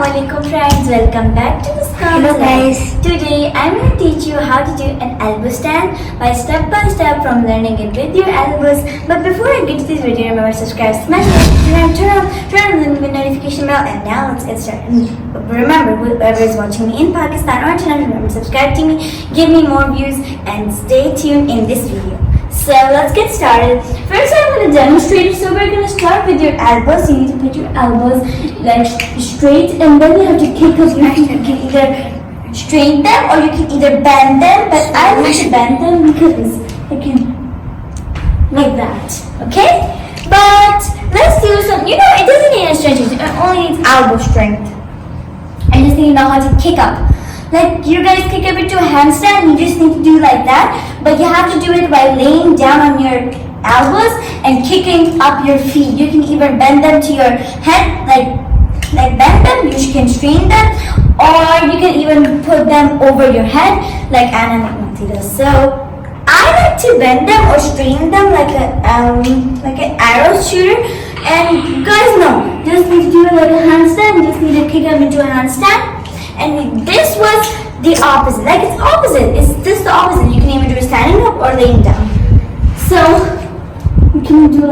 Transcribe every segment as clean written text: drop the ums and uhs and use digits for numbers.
Assalamualaikum friends, welcome back to this class. Hello guys. Today I'm going to teach you how to do an elbow stand by step from learning it with your elbows. But before I get to this video, remember subscribe, smash the like, turn on the notification bell, and now let's get started. Remember, whoever is watching me in Pakistan or China, remember subscribe to me, give me more views, and stay tuned in this video. So let's get started. First I'm going to demonstrate it. So we're going to start with your elbows. You need to put your elbows like straight, and then you have to kick up your feet. You can either straighten them or you can either bend them, but I like to bend them because I can like that. Okay? But let's do some, it doesn't need any stretches. It only needs elbow strength. I just need to know how to kick up. Like you guys kick up into a handstand, you just need to do like that, but you have to do it by laying down on your elbows and kicking up your feet. You can even bend them to your head, like bend them, you can straighten them, or you can even put them over your head like Anna McNulty does. So I like to bend them or straighten them like an arrow shooter. And you guys know, you just need to do it like a handstand, you just need to kick up into a handstand. And this was the opposite. Like it's opposite. It's just the opposite. You can even do it standing up or laying down. So you can do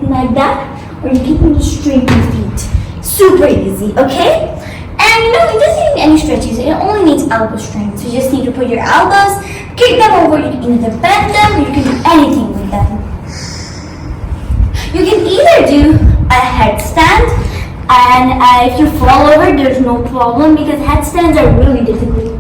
like that, or you can even straighten your feet. Super easy, okay? And it doesn't need any stretches. It only needs elbow strength. So you just need to put your elbows, kick them over. You can either bend them, or you can do anything with them. You can either do a headstand. And if you fall over, there's no problem because headstands are really difficult.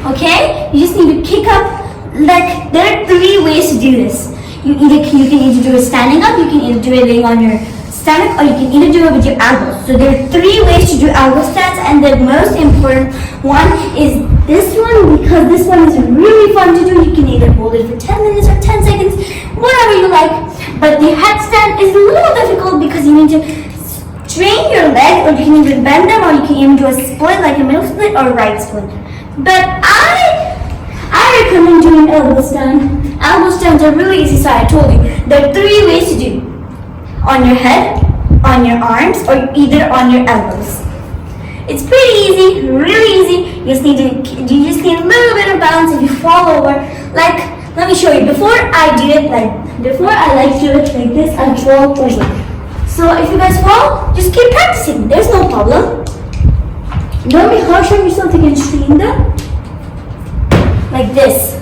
Okay? You just need to kick up. Like there are 3 ways to do this. You can either do it standing up, you can either do it laying on your stomach, or you can either do it with your elbows. So there are 3 ways to do elbow stands, and the most important one is this one, because this one is really fun to do. You can either hold it for 10 minutes or 10 seconds, whatever you like. But the headstand is a little difficult because you need to strain your leg, or you can even bend them, or you can even do a split, like a middle split or right split. But I recommend doing elbow stand. Elbow stands are really easy, so I told you. There are 3 ways to do. On your head, on your arms, or either on your elbows. It's pretty easy, really easy. You just need a little bit of balance. If you fall over, like, let me show you. Before I do it like this, I fall over. So if you guys fall, just keep practicing. There's no problem. Don't be harsh on yourself. You can straighten them like this.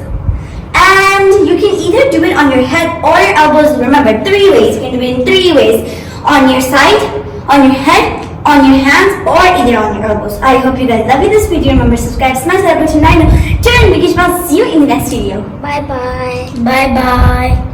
And you can either do it on your head or your elbows. Remember, 3 ways. You can do it in 3 ways. On your side, on your head, on your hands, or either on your elbows. I hope you guys love this video. Remember, subscribe, smash that button, turn on the notification bell. See you in the next video. Bye bye. Bye bye.